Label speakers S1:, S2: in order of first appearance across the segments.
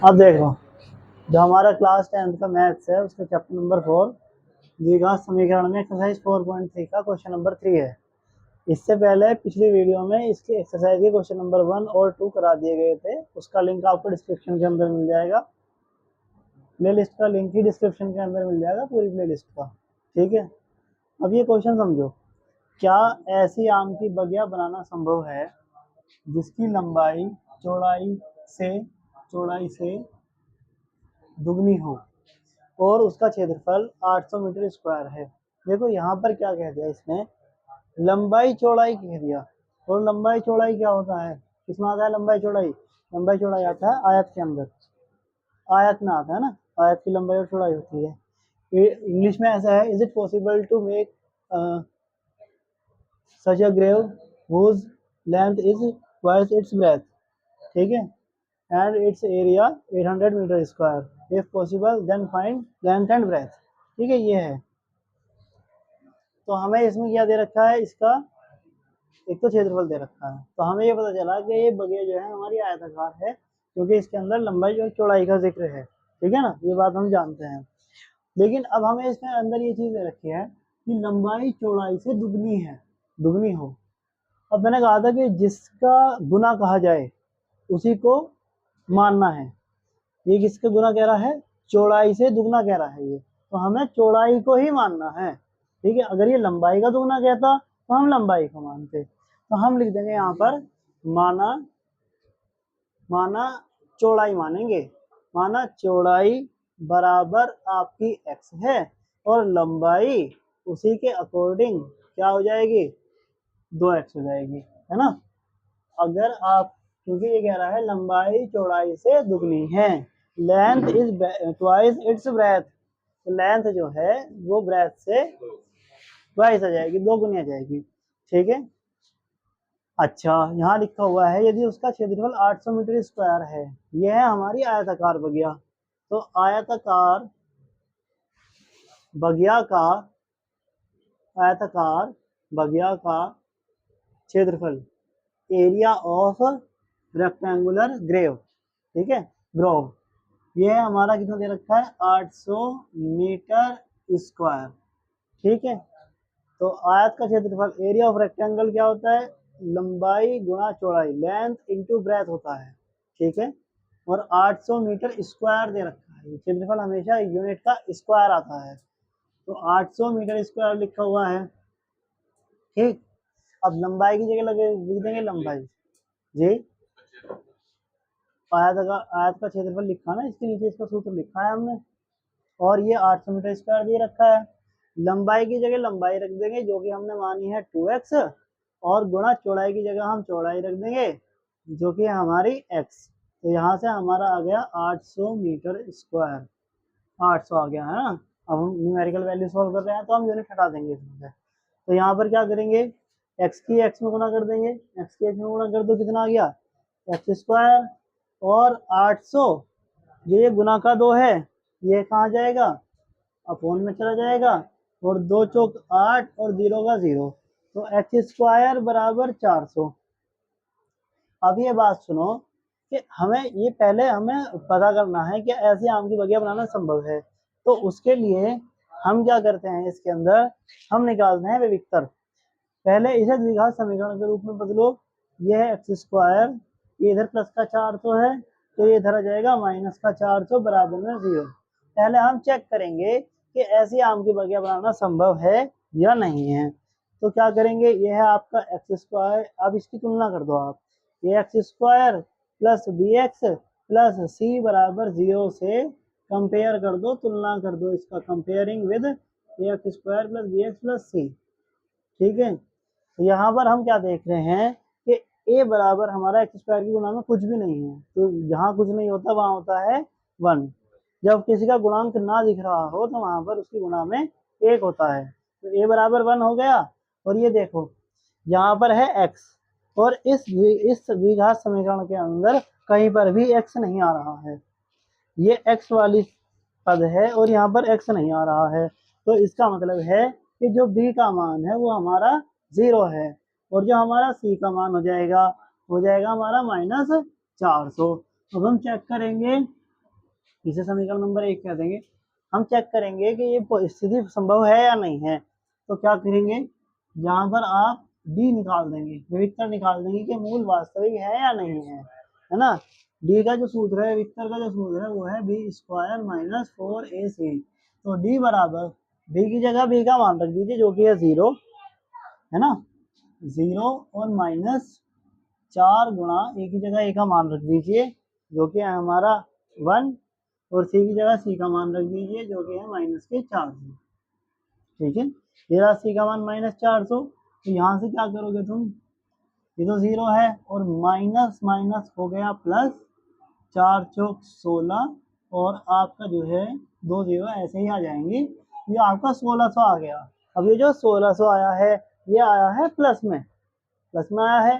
S1: अब देखो, जो हमारा क्लास 10th का मैथ्स है उसका चैप्टर नंबर 4 द्विघात समीकरण में एक्सरसाइज 4.3 का क्वेश्चन नंबर 3 है। इससे पहले पिछली वीडियो में इसके एक्सरसाइज के क्वेश्चन नंबर 1 और 2 करा दिए गए थे। उसका लिंक आपको डिस्क्रिप्शन के अंदर मिल जाएगा। प्ले लिस्ट का लिंक ही डिस्क्रिप्शन के अंदर मिल जाएगा, पूरी प्ले लिस्ट का। ठीक है, अब ये क्वेश्चन समझो। क्या ऐसी आम की बगिया बनाना संभव है जिसकी लंबाई चौड़ाई से दुगनी हो और उसका क्षेत्रफल 800 मीटर स्क्वायर है। देखो यहाँ पर क्या कह दिया इसने, लंबाई चौड़ाई कह दिया। और लंबाई चौड़ाई क्या होता है, किसमें आता है लंबाई चौड़ाई? लंबाई चौड़ाई आता है आयत के अंदर, आयत में आता है ना। आयत की लंबाई और चौड़ाई होती है। इंग्लिश में ऐसा है, is it possible to make such a grave whose length is twice its breadth, ठीक है, and its area 800 metre square, if possible then find length and breadth। ठीक है, ये है। तो हमें इसमें क्या दे रखा है, इसका एक तो क्षेत्रफल दे रखा है। तो हमें ये पता चला कि ये बगिया जो है हमारी आयताकार है, क्योंकि इसके अंदर लंबाई और चौड़ाई का जिक्र है। ठीक है ना, ये बात हम जानते हैं। लेकिन अब हमें इसके अंदर ये चीज दे रखी है कि लंबाई चौड़ाई से दुगनी हो। अब मैंने कहा था कि जिसका गुना कहा जाए उसी को मानना है। ये किसका गुना कह रहा है? चौड़ाई से दुगना कह रहा है ये, तो हमें चौड़ाई को ही मानना है। ठीक है, अगर ये लंबाई का दुगना कहता तो हम लंबाई को मानते। तो हम लिख देंगे यहाँ पर माना चौड़ाई मानेंगे। माना चौड़ाई बराबर आपकी x है और लंबाई उसी के अकॉर्डिंग क्या हो जाएगी, 2x हो जाएगी, है ना। अगर आप, क्योंकि ये कह रहा है लंबाई चौड़ाई से दुगनी है, length is twice its breath, तो लेंथ जो है वो ब्रेथ से ट्वाइस आ जाएगी, 2 गुनी आ जाएगी। ठीक है, अच्छा यहाँ लिखा हुआ है यदि उसका क्षेत्रफल 800 मीटर स्क्वायर है। यह है हमारी आयताकार बगिया। तो आयताकार बगिया का क्षेत्रफल, एरिया ऑफ रेक्टेंगुलर ग्रेव, ठीक है, ग्रोव, ये हमारा कितना दे रखा है, 800 मीटर स्क्वायर। ठीक है, तो आयत का क्षेत्रफल, एरिया ऑफ रेक्टेंगल क्या होता है, लंबाई गुणा चौड़ाई, लेंथ इनटू ब्रेथ होता है। ठीक है, और 800 मीटर स्क्वायर दे रखा है। क्षेत्रफल हमेशा यूनिट का स्क्वायर आता है, तो 800 मीटर स्क्वायर लिखा हुआ है। ठीक, अब लंबाई की जगह लगे लिख देंगे लंबाई जी, आयत का क्षेत्रफल लिखा ना, इसके नीचे इसका सूत्र लिखा है हमने, और ये 800 मीटर स्क्वायर दिए रखा है। लंबाई की जगह लंबाई रख देंगे जो कि हमने मानी है 2x, और गुणा चौड़ाई की जगह हम चौड़ाई रख देंगे जो कि हमारी x। तो यहाँ से हमारा आ गया 800 मीटर स्क्वायर, 800 आ गया है ना। अब हम न्यूमेरिकल वैल्यू सॉल्व कर रहे हैं तो हम यूनिट हटा देंगे इसमें से। तो यहाँ पर क्या करेंगे, x की x में गुणा कर देंगे, x की x में गुणा कर दो, कितना आ गया, एक्स स्क्वायर, और 800 ये गुना का 2 है, ये कहाँ जाएगा, अपोन में चला जाएगा, और 2 चौक 8 और 0 का 0, तो एक्स स्क्वायर बराबर 400। अब ये बात सुनो कि हमें ये पहले हमें पता करना है कि ऐसे आम की बगिया बनाना संभव है। तो उसके लिए हम क्या करते हैं, इसके अंदर हम निकालते हैं विविक्तर। पहले इसे द्विघात समीकरण के रूप में बदलो। यह है एक्स स्क्वायर, ये इधर प्लस का 400 है, तो ये इधर आ जाएगा माइनस का 400 बराबर में 0। पहले हम चेक करेंगे कि ऐसी आम की बगिया बनाना संभव है या नहीं है। तो क्या करेंगे, यह है आपका एक्स स्क्वायर, अब इसकी तुलना कर दो आप, ये X square plus B X plus C बराबर 0 से कंपेयर कर दो, तुलना कर दो इसका, comparing with X square plus B X plus C. ठीक है, तो यहाँ पर हम क्या देख रहे हैं कि a बराबर हमारा एक्स स्क्वायर की गुणा में कुछ भी नहीं है, तो जहाँ कुछ नहीं होता वहां होता है 1। जब किसी का गुणांक ना दिख रहा हो तो वहां पर उसकी गुणा में 1 होता है, तो a बराबर 1 हो गया। और ये देखो यहाँ पर है x, और इस द्विघात समीकरण के अंदर कहीं पर भी x नहीं आ रहा है, ये x वाली पद है और यहाँ पर x नहीं आ रहा है। तो इसका मतलब है कि जो b का मान है वो हमारा 0 है, और जो हमारा c का मान हो जाएगा हमारा -400। अब हम चेक करेंगे इसे समीकरण नंबर 1 कह देंगे। हम चेक करेंगे कि ये स्थिति संभव है या नहीं है। तो क्या करेंगे, यहाँ पर आप डी निकाल देंगे, विविधता निकाल देंगे कि मूल वास्तविक है या नहीं है ना। डी का जो सूत्र है, विविधता का जो सूत्र है वो है बी स्क्वायर माइनस 4ac। तो डी बराबर बी की जगह बी का मान रख दीजिए जो कि है 0, है ना, 0 और माइनस 4 गुणा ए की जगह ए का मान रख दीजिए जो कि है हमारा 1, और सी की जगह सी का मान रख दीजिए जो कि है माइनस के 400। ठीक है, ये रहा सी का मान माइनस 400। तो यहाँ से क्या करोगे तुम, ये तो 0 है और माइनस माइनस हो गया प्लस, 4 चौक 16 और आपका जो है 2 0 ऐसे ही आ जाएंगे। ये आपका 1600 आ गया। अब ये जो 1600 आया है ये आया है प्लस में आया है।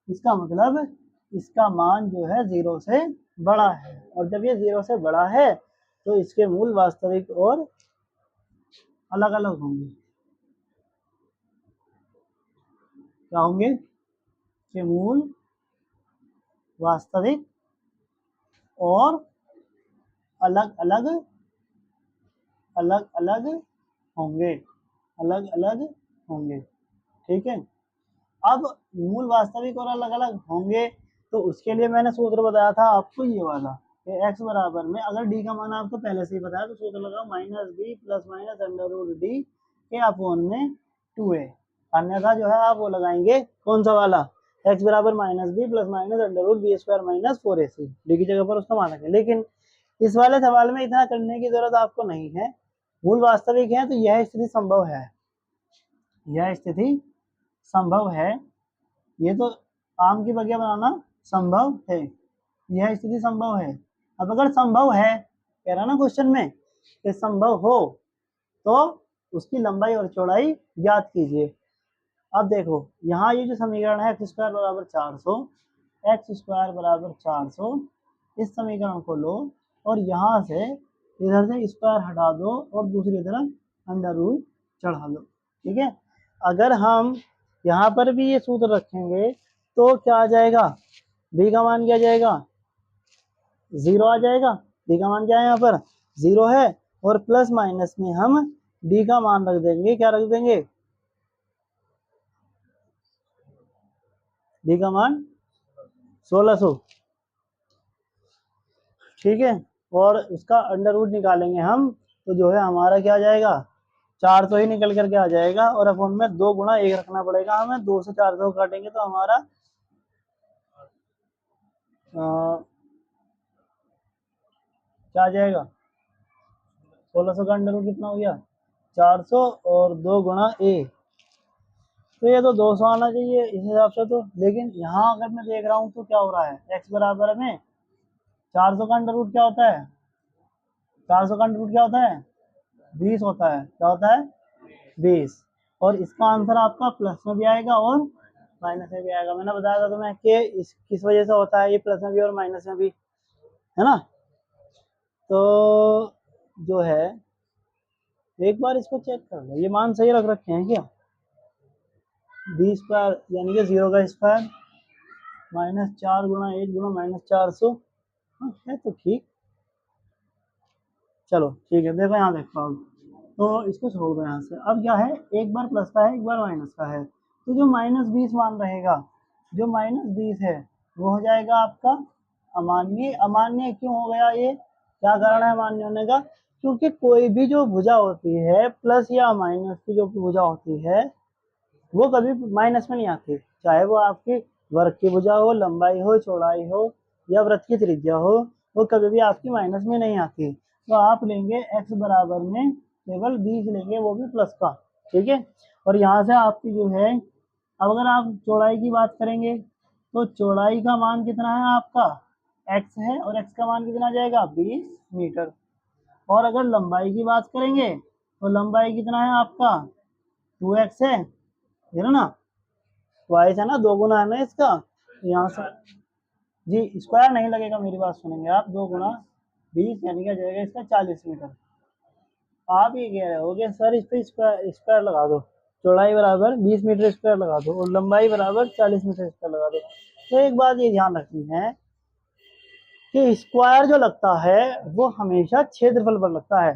S1: इसका मतलब इसका मान जो है 0 से बड़ा है, और जब ये 0 से बड़ा है तो इसके मूल वास्तविक और अलग अलग होंगे। क्या होंगे, के मूल वास्तविक और अलग अलग होंगे, अलग अलग होंगे। ठीक है, अब मूल वास्तविक और अलग अलग होंगे तो उसके लिए मैंने सूत्र बताया था आपको ये वाला, कि x बराबर में अगर d का मान आपको पहले से ही बताया तो सूत्र लगाओ minus B plus minus under root D के अपॉन में 2a। अन्यथा जो है आप वो लगाएंगे कौन सा वाला, x बराबर minus B plus minus under root B square minus 4ac, D की जगह पर उसका मान रखें। लेकिन इस वाले सवाल में इतना करने की जरूरत आपको नहीं है, मूल वास्तविक है तो यह स्थिति संभव है, यह स्थिति संभव है। ये तो आम की बगिया बनाना संभव है, यह स्थिति संभव है। अब अगर संभव है कह रहा ना क्वेश्चन में कि संभव हो तो उसकी लंबाई और चौड़ाई ज्ञात कीजिए। अब देखो यहाँ ये जो समीकरण है एक्स स्क्वायर बराबर 400, एक्स स्क्वायर बराबर 400, इस समीकरण को लो और यहाँ से इधर से स्क्वायर हटा दो और दूसरी तरफ अंडर रूट चढ़ा दो। ठीक है, अगर हम यहाँ पर भी ये सूत्र रखेंगे तो क्या आ जाएगा, b का मान क्या जाएगा, 0 आ जाएगा। d का मान क्या है, यहाँ पर 0 है, और प्लस माइनस में हम d का मान रख देंगे, क्या रख देंगे, d का मान 1600। ठीक है, और उसका अंडर रूट निकालेंगे हम तो जो है हमारा क्या आ जाएगा, 400 ही निकल करके आ जाएगा, और अपॉन में 2 गुणा 1 रखना पड़ेगा हमें, 2 से 400 काटेंगे तो हमारा क्या आ जाएगा, 1600 का अंडर रूट कितना हो गया, 400 और 2 गुणा a, तो ये तो 200 आना चाहिए इस हिसाब से। तो लेकिन यहाँ अगर मैं देख रहा हूँ तो क्या हो रहा है, x बराबर में 400 का अंडर रूट क्या होता है, 400 का अंडर रूट क्या होता है, 20 होता है। क्या होता है, 20। और इसका आंसर आपका प्लस में भी आएगा और माइनस में भी आएगा। मैंने बताया था तुम्हें कि किस वजह से होता है ये, प्लस में भी और माइनस में भी, है ना। तो जो है एक बार इसको चेक कर लो, ये मान सही रख रखे हैं क्या, बी स्क्वायर यानी कि 0 का स्क्वायर माइनस 4 गुणा 1 गुणा माइनस 400, है तो ठीक। चलो ठीक है, देखो यहाँ देखो अब, तो इसको छोड़ दो यहाँ से। अब क्या है, एक बार प्लस का है एक बार माइनस का है, तो जो माइनस 20 मान रहेगा, जो माइनस 20 है वो हो जाएगा आपका अमान्य। अमान्य क्यों हो गया, ये क्या कारण है अमान्य होने का, क्योंकि कोई भी जो भुजा होती है प्लस या माइनस की जो भुजा होती है वो कभी माइनस में नहीं आती, चाहे वो आपकी वर्ग की भुजा हो, लंबाई हो, चौड़ाई हो या वृत्त की त्रिज्या हो, वो कभी भी आपकी माइनस में नहीं आती। तो आप लेंगे x बराबर में केवल 20 लेंगे, वो भी प्लस का। ठीक है, और यहाँ से आपकी जो है, अब अगर आप चौड़ाई की बात करेंगे तो चौड़ाई का मान कितना है आपका, x है, और x का मान कितना आ जाएगा, 20 मीटर। और अगर लंबाई की बात करेंगे तो लंबाई कितना है आपका, 2x है, ना, ट्वाइस है ना, 2 गुना है ना इसका, यहाँ से जी स्क्वायर नहीं लगेगा, मेरी बात सुनेंगे आप, 2 गुना 20 यानी क्या जाएगा इसका 40 मीटर। आप ये कह रहे हो कि सर इस पे स्क्वायर लगा दो, चौड़ाई बराबर 20 मीटर स्क्वायर लगा दो और लंबाई बराबर 40 मीटर स्क्वायर लगा दो। तो एक बात ये ध्यान रखनी है कि स्क्वायर जो लगता है वो हमेशा क्षेत्रफल पर लगता है,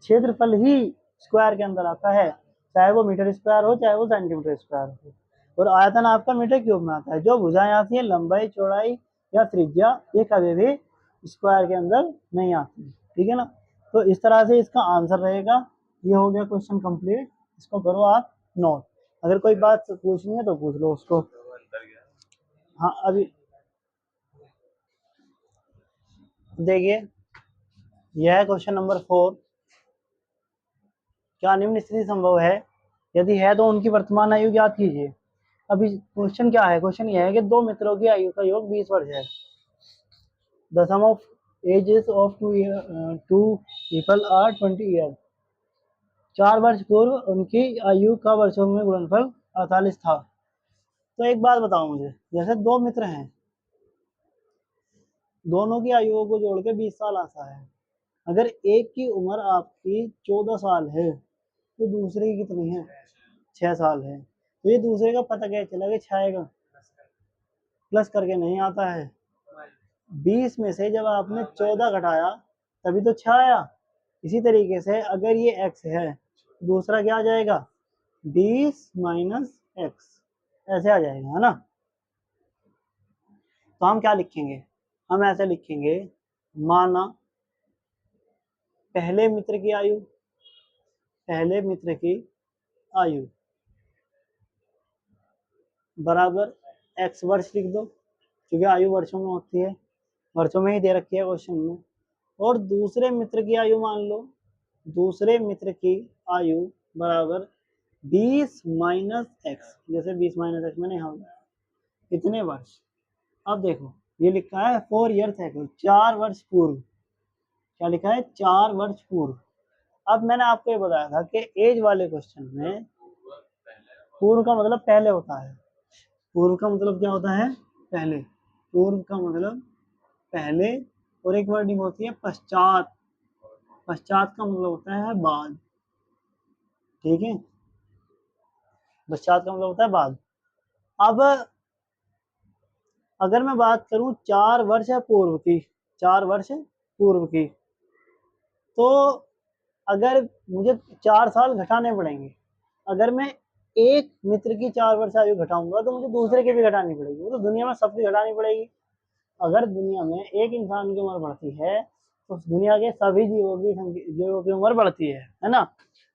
S1: क्षेत्रफल ही स्क्वायर के अंदर आता है, चाहे वो मीटर स्क्वायर हो चाहे वो सेंटीमीटर स्क्वायर हो। और आयतन आपका मीटर क्यूब में आता है। जो भुजाएं आती है लंबाई चौड़ाई या त्रिज्या, ये कभी भी स्क्वायर के अंदर नहीं आती, ठीक है ना। तो इस तरह से इसका आंसर रहेगा। ये हो गया क्वेश्चन कंप्लीट, इसको करो आप नोट। अगर कोई बात पूछनी है तो पूछ लो उसको। हाँ अभी देखिए, यह है क्वेश्चन नंबर 4। क्या निम्न स्थिति संभव है? यदि है तो उनकी वर्तमान आयु ज्ञात कीजिए। अभी क्वेश्चन क्या है? क्वेश्चन यह है कि दो मित्रों की आयु का योग 20 वर्ष है। The sum of ages of two people are 20 year. 4 वर्ष पूर्व उनकी आयु का वर्षों में गुणनफल 48 था। तो एक बात बताओ मुझे, जैसे दो मित्र हैं, दोनों की आयुओं को जोड़ के 20 साल आता है। अगर एक की उम्र आपकी 14 साल है तो दूसरे की कितनी है? 6 साल है। तो ये दूसरे का पता कैसे चला कि 6 का प्लस करके नहीं आता है। 20 में से जब आपने 14 घटाया तभी तो 6 आया। इसी तरीके से अगर ये x है, दूसरा क्या आ जाएगा? 20 माइनस एक्स, ऐसे आ जाएगा, है ना। तो हम क्या लिखेंगे? हम ऐसे लिखेंगे, माना पहले मित्र की आयु, पहले मित्र की आयु बराबर x वर्ष लिख दो, क्योंकि आयु वर्षों में होती है, वर्षों में ही दे रखी है क्वेश्चन में। और दूसरे मित्र की आयु मान लो, दूसरे मित्र की आयु बराबर 20 माइनस एक्स, जैसे 20 माइनस एक्स मैंने यहाँ कितने वर्ष। अब देखो ये लिखा है 4 ईयर्स अगो, 4 वर्ष पूर्व। क्या लिखा है? 4 वर्ष पूर्व। अब मैंने आपको ये बताया था कि एज वाले क्वेश्चन में पूर्व का मतलब पहले होता है। पूर्व का मतलब क्या होता है? पहले। पूर्व का मतलब पहले, और एक वर्डिंग होती है पश्चात। पश्चात का मतलब होता है बाद, ठीक है। पश्चात का मतलब होता है बाद। अब अगर मैं बात करूं 4 वर्ष पूर्व की, 4 वर्ष पूर्व की, तो अगर मुझे 4 साल घटाने पड़ेंगे। अगर मैं एक मित्र की 4 वर्ष आयु घटाऊंगा तो मुझे दूसरे की भी घटानी पड़ेगी, वो तो दुनिया में सबकी घटानी पड़ेगी। अगर दुनिया में एक इंसान की उम्र बढ़ती है तो दुनिया के सभी जीवों की उम्र बढ़ती है ना।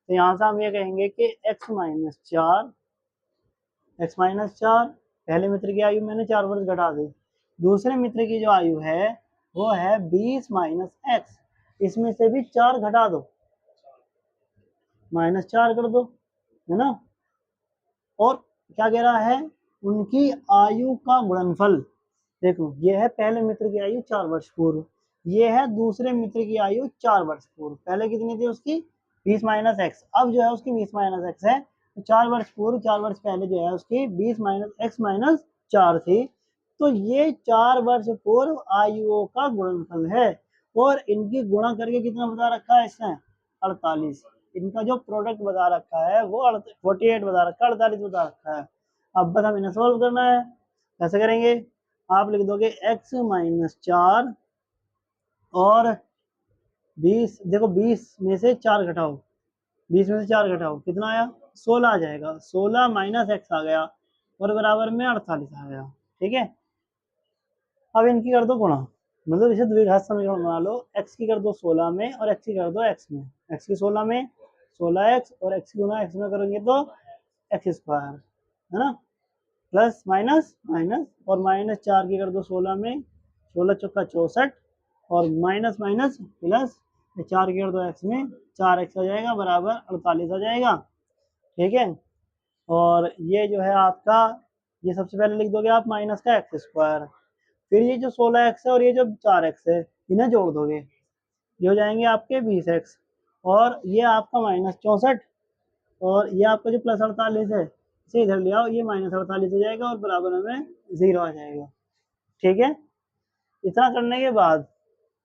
S1: तो यहाँ से हम ये कहेंगे कि x माइनस 4, एक्स माइनस 4, पहले मित्र की आयु मैंने 4 वर्ष घटा दी। दूसरे मित्र की जो आयु है वो है 20 माइनस एक्स, इसमें से भी 4 घटा दो, माइनस 4 कर दो, है ना। और क्या कह रहा है? उनकी आयु का गुणनफल। देखो ये है पहले मित्र की आयु 4 वर्ष पूर्व, ये है दूसरे मित्र की आयु 4 वर्ष पूर्व। पहले कितनी थी उसकी? 20 माइनस एक्स। अब जो है उसकी 20 माइनस एक्स है, तो 4 वर्ष पूर्व, 4 वर्ष पहले जो है उसकी 20 माइनस एक्स माइनस 4 थी। तो ये 4 वर्ष पूर्व आयुओं का गुणनफल है। और इनकी गुणा करके कितना बता रखा है इसने? 48। इनका जो प्रोडक्ट बता रखा है वो 48 बता रखा है, 48 बता रखा है। अब बस हम इन्हें सोल्व करना है। कैसे करेंगे? आप लिख दोगे x माइनस 4 और 20, देखो 20 में से 4 घटाओ, 20 में से 4 घटाओ कितना आया? 16 आ जाएगा। 16 माइनस एक्स आ गया और बराबर में 48 आ गया, ठीक है। अब इनकी कर दो गुणा, मतलब इसे द्विघात समीकरण बना लो। x की कर दो 16 में और x की कर दो x में। x की 16 में 16x और x की गुणा x में करेंगे तो एक्स स्क्वायर, है ना। प्लस माइनस माइनस, और माइनस 4 की कर दो 16 में, 16 चौका 64, और माइनस माइनस प्लस 4 की कर दो x में, 4x आ जाएगा बराबर 48 आ जाएगा, ठीक है। और ये जो है आपका, ये सबसे पहले लिख दोगे आप माइनस का एक्स स्क्वायर, फिर ये जो 16x है और ये जो 4x है इन्हें जोड़ दोगे, ये हो जाएंगे आपके 20x, और ये आपका माइनस 64, और ये आपका जो प्लस 48 है इसे इधर ले आओ, ये माइनस 48 हो जाएगा और बराबर में 0 आ जाएगा, ठीक है। इतना करने के बाद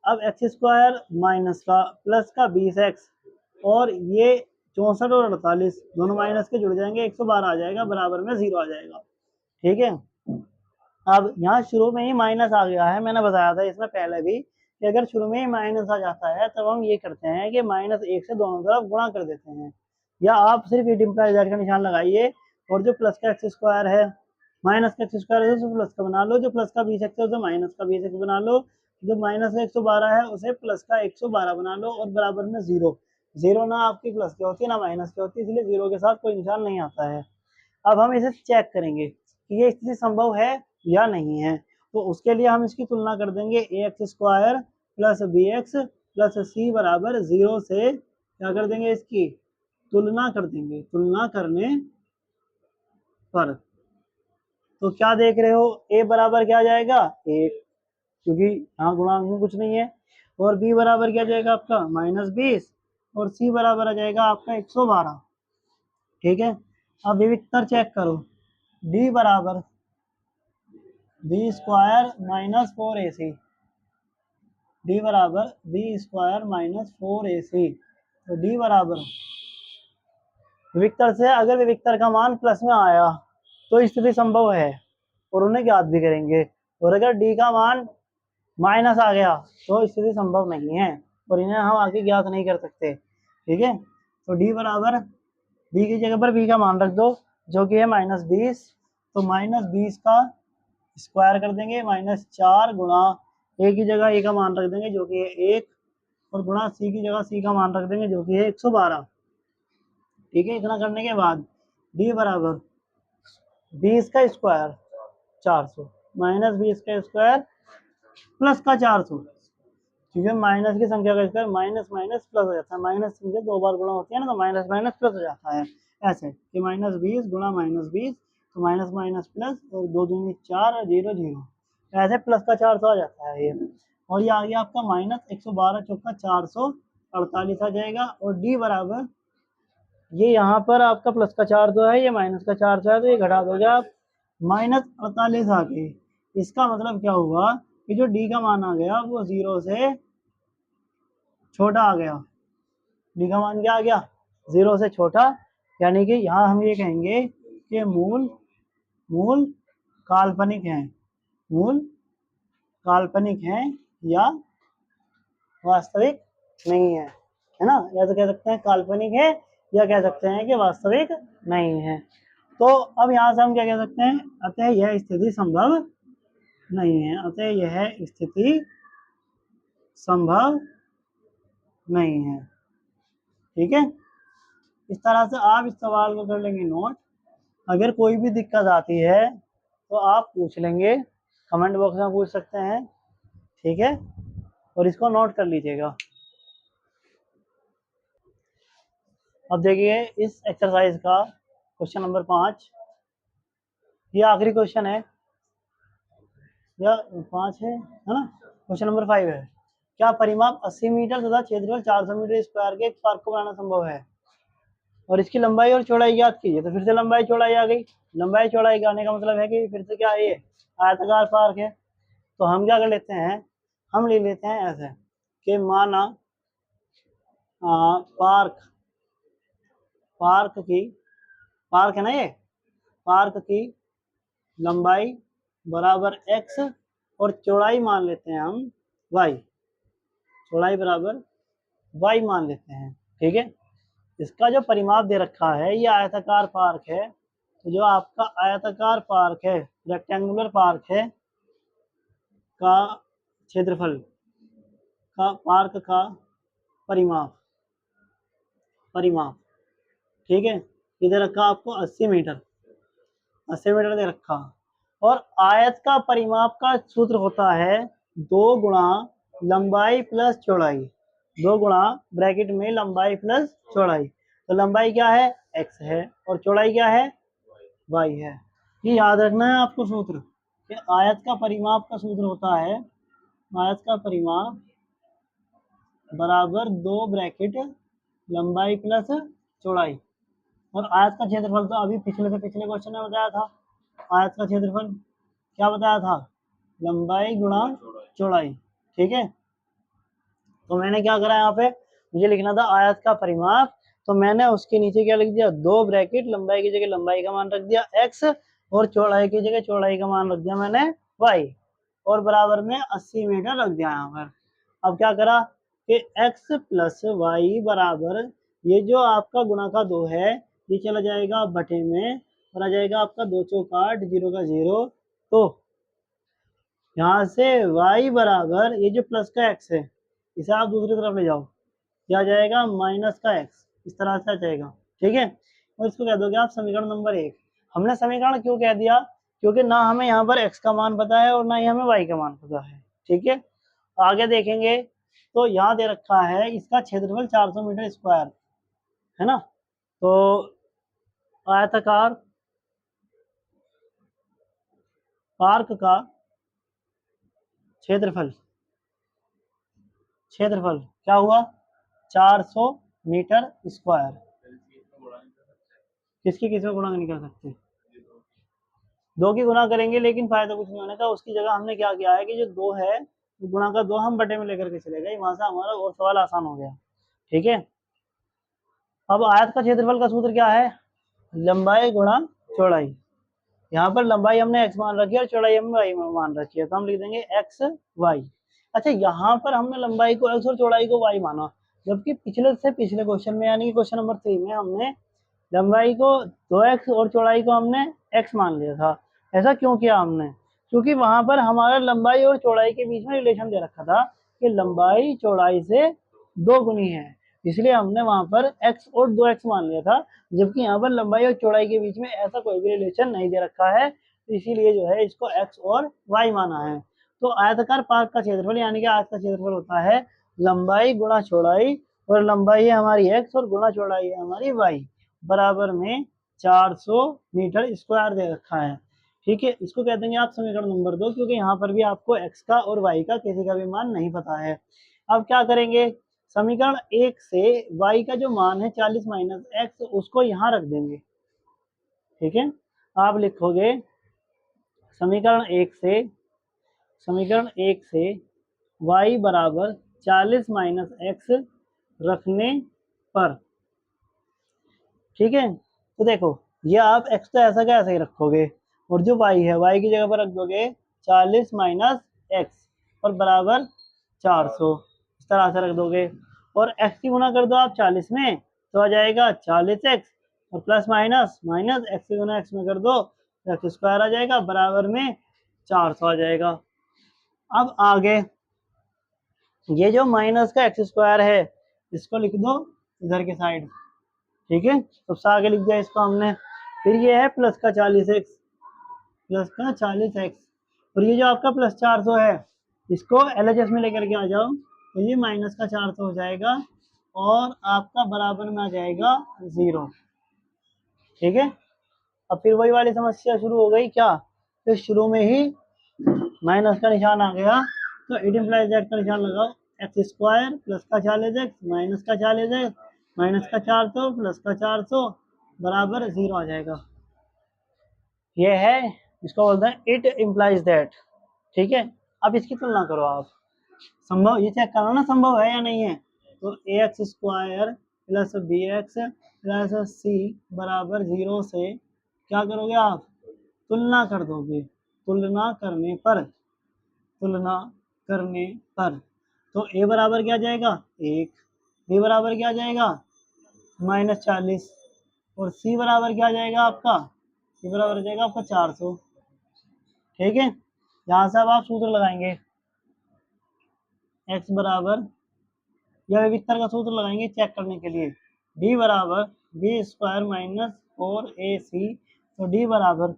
S1: अब एक्स स्क्वायर माइनस का प्लस का 20x, और ये 64 और 48 दोनों माइनस के जुड़ जाएंगे, 112 आ जाएगा, बराबर में 0 आ जाएगा, ठीक है। अब यहाँ शुरू में ही माइनस आ गया है, मैंने बताया था इसमें पहले भी कि अगर शुरू में ही माइनस आ जाता है तब हम ये करते हैं कि -1 से दोनों तरफ गुणा कर देते हैं, या आप सिर्फ इट इम्प्लाइज दैट का निशान लगाइए और जो प्लस का एक्स स्क्वायर है माइनस का एक्स स्क्वायर है उसे प्लस का बना लो, जो प्लस का 20x है उसे माइनस का 20x बना लो, जो माइनस का 112 है उसे प्लस का 112 बना लो, और बराबर में जीरो। जीरो ना आपकी प्लस की होती है ना माइनस की होती है, इसलिए जीरो के साथ कोई निशान नहीं आता है। अब हम इसे चेक करेंगे कि ये स्थिति संभव है या नहीं है, तो उसके लिए हम इसकी तुलना कर देंगे ax square plus bx plus c बराबर 0 से क्या कर देंगे, इसकी तुलना कर देंगे। तुलना करने पर तो क्या देख रहे हो, a बराबर क्या आ जाएगा 1, क्योंकि यहाँ गुणांक में कुछ नहीं है, और b बराबर क्या जाएगा आपका -20, और c बराबर आ जाएगा आपका 112। ठीक है, अब विविक्तर चेक करो, d बराबर B square minus 4ac, D बराबर बी स्क्वायर माइनस 4ac, तो डी बराबर विविक्तर से अगर विविक्तर का मान प्लस में आया तो स्थिति संभव है और उन्हें ज्ञात भी करेंगे, और अगर डी का मान माइनस आ गया तो स्थिति संभव नहीं है और इन्हें हम आगे ज्ञात नहीं कर सकते। ठीक है, तो डी बराबर बी की जगह पर बी का मान रख दो जो कि है -20, तो -20 का स्क्वायर कर देंगे -4 गुणा ए की जगह ए का मान रख देंगे जो कि है 1, और गुणा सी की जगह सी का मान रख देंगे जो कि है 112। ठीक है, इतना करने के बाद डी बराबर 20 का स्क्वायर 400 -20 का स्क्वायर प्लस का 400, क्योंकि माइनस की संख्या का स्क्वायर माइनस माइनस प्लस हो जाता है, माइनस संख्या 2 बार गुणा होती है ना, तो माइनस माइनस प्लस हो जाता है। ऐसे कि -20 गुणा -20, तो माइनस माइनस प्लस, और 2 दूनी 4 और 0 0, ऐसे प्लस का 400 आ जाता है ये, और ये आ गया आपका -112 चौका 448 आ जाएगा, और डी बराबर ये यहाँ पर आपका प्लस का 400 है, ये माइनस का 400 है, तो ये घटा दोगे आप -48 आ गए। इसका मतलब क्या हुआ कि जो डी का मान आ गया वो 0 से छोटा आ गया, डी का मान क्या आ गया 0 से छोटा, यानी कि यहाँ हम ये कहेंगे कि मूल काल्पनिक है, मूल काल्पनिक है या वास्तविक नहीं है ना, या तो कह सकते हैं काल्पनिक है या कह सकते हैं कि वास्तविक नहीं है। तो अब यहाँ से हम क्या कह सकते हैं, अतः यह स्थिति संभव नहीं है, अतः यह स्थिति संभव नहीं है। ठीक है, इस तरह से आप इस सवाल को कर लेंगे नोट। अगर कोई भी दिक्कत आती है तो आप पूछ लेंगे, कमेंट बॉक्स में पूछ सकते हैं। ठीक है, और इसको नोट कर लीजिएगा। अब देखिए इस एक्सरसाइज का क्वेश्चन नंबर 5, ये आखिरी क्वेश्चन है, या 5 है ना, क्वेश्चन नंबर 5 है, क्या परिमाप 80 मीटर तथा क्षेत्रफल 400 मीटर स्क्वायर के एक पार्क को बनाना संभव है, और इसकी लंबाई और चौड़ाई ज्ञात कीजिए। तो फिर से लंबाई चौड़ाई आ गई, लंबाई चौड़ाई आने का मतलब है कि फिर से क्या है, ये आयताकार पार्क है, तो हम क्या कर लेते हैं, हम ले लेते हैं ऐसे कि माना पार्क है ना, ये पार्क की लंबाई बराबर x और चौड़ाई मान लेते हैं हम y, चौड़ाई बराबर y मान लेते हैं। ठीक है, इसका जो परिमाप दे रखा है ये आयताकार पार्क है, तो जो आपका आयताकार पार्क है, रेक्टेंगुलर पार्क है का क्षेत्रफल का पार्क का परिमाप ठीक है, ये दे रखा आपको 80 मीटर दे रखा, और आयत का परिमाप का सूत्र होता है 2 गुणा लंबाई प्लस चौड़ाई, 2 गुणा ब्रैकेट में लंबाई प्लस चौड़ाई, तो लंबाई क्या है x है और चौड़ाई क्या है y है। ये याद रखना है आपको सूत्र, कि आयत का परिमाप का सूत्र होता है, आयत का परिमाप बराबर 2 ब्रैकेट लंबाई प्लस चौड़ाई, और आयत का क्षेत्रफल तो अभी पिछले क्वेश्चन में बताया था, आयत का क्षेत्रफल क्या बताया था, लंबाई गुणा चौड़ाई। ठीक है, तो मैंने क्या करा, यहाँ पे मुझे लिखना था आयत का परिमाप, तो मैंने उसके नीचे क्या लिख दिया, 2 ब्रैकेट लंबाई की जगह लंबाई का मान रख दिया x और चौड़ाई की जगह चौड़ाई का मान रख दिया मैंने y, और बराबर में 80 मीटर रख दिया यहाँ पर। अब क्या करा कि x प्लस वाई बराबर, ये जो आपका गुणा का 2 है ये चला जाएगा बटे में, और आ जाएगा आपका 2 चौक 8, 0 का 0। तो यहाँ से y बराबर ये जो प्लस का x है इसे आप दूसरी तरफ ले जाओ, क्या जाएगा माइनस का x, इस तरह से आ जाएगा। ठीक है, और इसको कह दोगे आप समीकरण नंबर 1। हमने समीकरण क्यों कह दिया, क्योंकि ना हमें यहाँ पर x का मान पता है और ना ही हमें y का मान पता है। ठीक है, आगे देखेंगे तो यहाँ दे रखा है इसका क्षेत्रफल 400 मीटर स्क्वायर है ना। तो आयताकार पार्क का क्षेत्रफल क्या हुआ 400 मीटर स्क्वायर। किसकी किसमें गुणा नहीं कर सकते, 2 की गुणा करेंगे लेकिन फायदा कुछ नहीं होने का। उसकी जगह हमने क्या किया है कि जो 2 है गुणा का 2 हम बटे में लेकर के चले गए, वहां से हमारा और सवाल आसान हो गया। ठीक है, अब आयत का क्षेत्रफल का सूत्र क्या है, लंबाई गुणा चौड़ाई। यहाँ पर लंबाई हमने x मान रखी है और चौड़ाई हमने y मान रखी है, तो हम लिख देंगे x y। अच्छा, यहाँ पर हमने लंबाई को x और चौड़ाई को y माना, जबकि पिछले क्वेश्चन में यानी कि क्वेश्चन नंबर 3 में हमने लंबाई को 2x और चौड़ाई को हमने x मान लिया था। ऐसा क्यों किया हमने, क्योंकि वहां पर हमारा लंबाई और चौड़ाई के बीच में रिलेशन दे रखा था कि लंबाई चौड़ाई से 2 गुनी है, इसलिए हमने वहां पर x और 2x मान लिया था। जबकि यहाँ पर लंबाई और चौड़ाई के बीच में ऐसा कोई भी रिलेशन नहीं दे रखा है, तो इसीलिए जो है इसको x और y माना है। तो आयताकार पार्क का क्षेत्रफल यानी कि आयत का क्षेत्रफल होता है लंबाई गुणा चौड़ाई, और लंबाई है हमारी x और गुणा चौड़ाई है हमारी y, बराबर में 400 मीटर स्क्वायर दे रखा है। ठीक है, इसको कह देंगे आप समीकरण नंबर 2, क्योंकि यहाँ पर भी आपको x का और y का किसी का भी मान नहीं पता है। अब क्या करेंगे, समीकरण 1 से y का जो मान है 40 माइनस x उसको यहाँ रख देंगे। ठीक है, आप लिखोगे समीकरण 1 से y बराबर 40 माइनस x रखने पर। ठीक है, तो देखो ये आप x तो ऐसा का ऐसा ही रखोगे, और जो y है y की जगह पर रख दोगे 40 माइनस x और बराबर 400, इस तरह से रख दोगे। और x की गुना कर दो आप 40 में तो आ जाएगा 40x, और प्लस माइनस माइनस x की गुना x में कर दो तो x स्क्वायर आ जाएगा, बराबर में 400 आ जाएगा। अब आगे ये जो माइनस का x स्क्वायर है इसको लिख दो इधर के साइड। ठीक है, सबसे आगे लिख दिया इसको हमने। फिर ये है प्लस का 40x, और ये जो आपका प्लस 400 है इसको LHS में लेकर के आ जाओ, तो ये माइनस का 400 हो जाएगा और आपका बराबर में आ जाएगा 0। ठीक है, अब फिर वही वाली समस्या शुरू हो गई क्या, तो शुरू में ही माइनस का निशान आ गया, तो इट इम्प्लाइज दैट का निशान लगाओ, एक्स स्क्वायर प्लस का 40x माइनस का 40x माइनस का 400 प्लस का 400 बराबर 0 आ जाएगा। ये है, इसको बोलते हैं इट इम्प्लाइज दैट। ठीक है, अब इसकी तुलना करो आप, संभव ये चेक करना ना संभव है या नहीं है। तो ax square plus bx plus c बराबर 0 से क्या करोगे आप, तुलना कर दोगे। तुलना करने पर तो a बराबर क्या जाएगा 1, b बराबर क्या जाएगा -40, और c बराबर क्या जाएगा आपका, c बराबर जाएगा आपका 400। ठीक है, यहाँ से अब आप सूत्र लगाएंगे, x बराबर या विस्तार का सूत्र लगाएंगे चेक करने के लिए, d बराबर बी स्क्वायर माइनस 4ac, तो d बराबर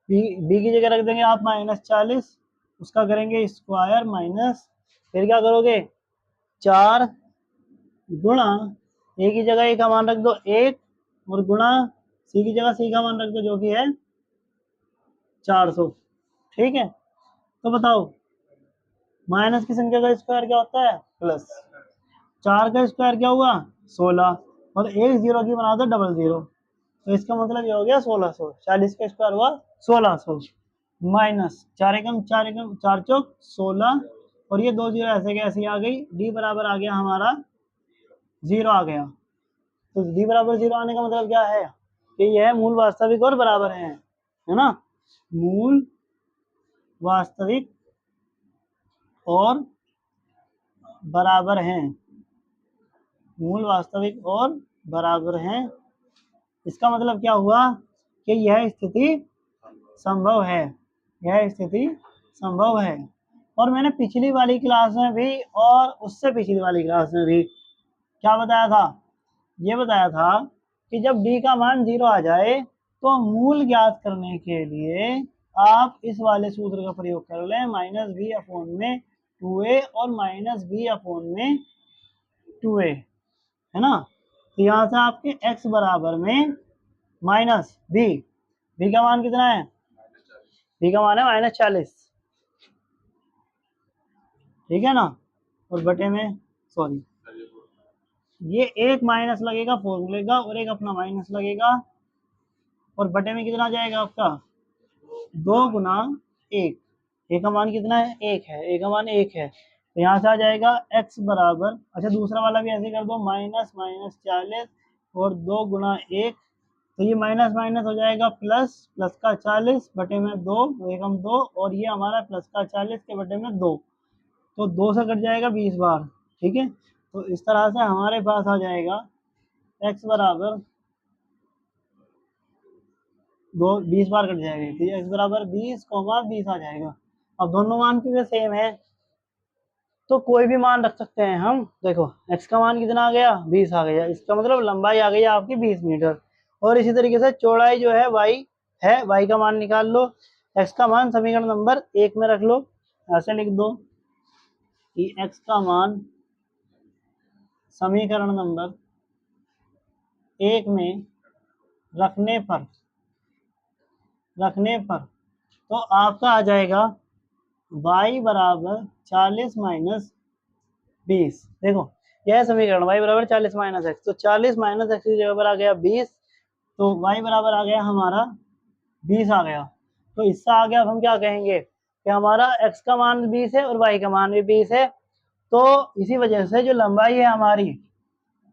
S1: b की जगह रख देंगे आप -40, उसका करेंगे स्क्वायर माइनस, फिर क्या करोगे 4 गुणा a की जगह a का मान रख दो 1, और गुणा c की जगह c का मान रख दो जो कि है 400। ठीक है, तो बताओ माइनस की संख्या का स्क्वायर क्या होता है प्लस, 4 का स्क्वायर क्या हुआ 16, और एक 0 की बना दो डबल 0, तो इसका मतलब ये हो गया 1600। 40 का स्क्वायर हुआ 1600 माइनस 4 एकम 4 चौक 16, और ये 2 0 ऐसे के ऐसे आ गई, डी बराबर आ गया हमारा 0 आ गया। तो डी बराबर 0 आने का मतलब क्या है कि यह मूल वास्तविक और बराबर है। है ना, मूल वास्तविक और बराबर हैं, मूल वास्तविक और बराबर हैं। इसका मतलब क्या हुआ कि यह स्थिति संभव है, यह स्थिति संभव है। और मैंने पिछली वाली क्लास में भी और उससे पिछली वाली क्लास में भी क्या बताया था, ये बताया था कि जब d का मान 0 आ जाए तो मूल ज्ञात करने के लिए आप इस वाले सूत्र का प्रयोग कर लें, माइनस बी अपॉन में 2a और माइनस बी अपॉन में 2a, है ना। तो यहाँ से आपके x बराबर में माइनस बी का मान कितना है, बी का मान है -40, ठीक है ना। और बटे में सॉरी ये एक माइनस लगेगा फॉर्मूले का और एक अपना माइनस लगेगा, और बटे में कितना जाएगा आपका 2 गुना 1, ए का मान कितना है 1 है, ए का मान 1 है। तो यहाँ से आ जाएगा x बराबर, अच्छा दूसरा वाला भी ऐसे कर दो, -40 और 2 गुना 1, तो ये माइनस माइनस हो जाएगा प्लस, प्लस का 40 बटे में 2, एकम 2, और ये हमारा प्लस का 40 के बटे में 2, तो 2 से कट जाएगा 20 बार, ठीक है। तो इस तरह से हमारे पास आ जाएगा x बराबर 20 बार कट जाएगा, तो x बराबर 20 आ जाएगा। अब दोनों मान क्योंकि सेम है तो कोई भी मान रख सकते हैं हम। देखो x का मान कितना आ गया 20 आ गया, इसका मतलब लंबाई आ गई आपकी 20 मीटर। और इसी तरीके से चौड़ाई जो है y है, y का मान निकाल लो, x का मान समीकरण नंबर 1 में रख लो, ऐसे लिख दो कि x का मान समीकरण नंबर 1 में रखने पर तो आपका आ जाएगा y बराबर 40 माइनस 20। देखो यह समीकरण y बराबर 40 माइनस एक्स, तो 40 माइनस एक्स की जगह पर आ गया 20, तो y बराबर आ गया हमारा 20 आ गया। तो इससे आगे अब हम क्या कहेंगे कि हमारा x का मान 20 है और y का मान भी 20 है, तो इसी वजह से जो लंबाई है हमारी,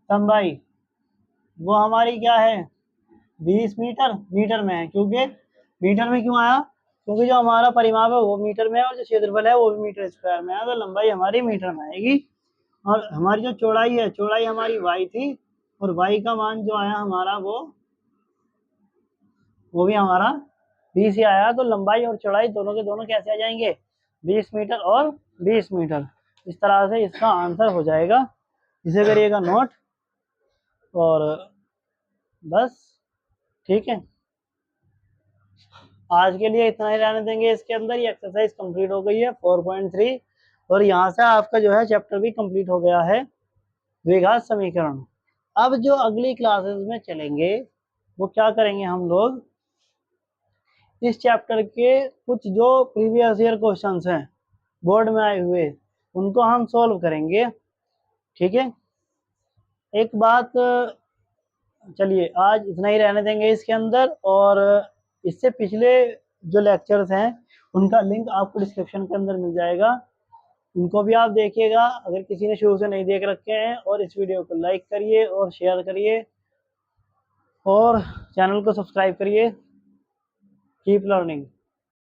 S1: लंबाई वो हमारी क्या है 20 मीटर, मीटर में है, क्योंकि मीटर में क्यों आया, क्योंकि जो हमारा परिमाप है वो मीटर में है और जो क्षेत्रफल है वो भी मीटर स्क्वायर में है, तो लंबाई हमारी मीटर में आएगी। और हमारी जो चौड़ाई है, चौड़ाई हमारी y थी, और y का मान जो आया हमारा वो भी हमारा 20 ही आया, तो लंबाई और चौड़ाई दोनों के दोनों कैसे आ जाएंगे 20 मीटर और 20 मीटर। इस तरह से इसका आंसर हो जाएगा, इसे करिएगा नोट, और बस ठीक है। आज के लिए इतना ही रहने देंगे, इसके अंदर ये एक्सरसाइज कंप्लीट हो गई है 4.3, और यहाँ से आपका जो है चैप्टर भी कंप्लीट हो गया है द्विघात समीकरण। अब जो अगली क्लासेस में चलेंगे वो क्या करेंगे, हम लोग इस चैप्टर के कुछ जो प्रीवियस ईयर क्वेश्चंस हैं बोर्ड में आए हुए उनको हम सॉल्व करेंगे, ठीक है। एक बात, चलिए आज इतना ही रहने देंगे इसके अंदर, और इससे पिछले जो लेक्चर्स हैं उनका लिंक आपको डिस्क्रिप्शन के अंदर मिल जाएगा, उनको भी आप देखिएगा अगर किसी ने शुरू से नहीं देख रखे हैं। और इस वीडियो को लाइक करिए और शेयर करिए और चैनल को सब्सक्राइब करिए। Keep learning.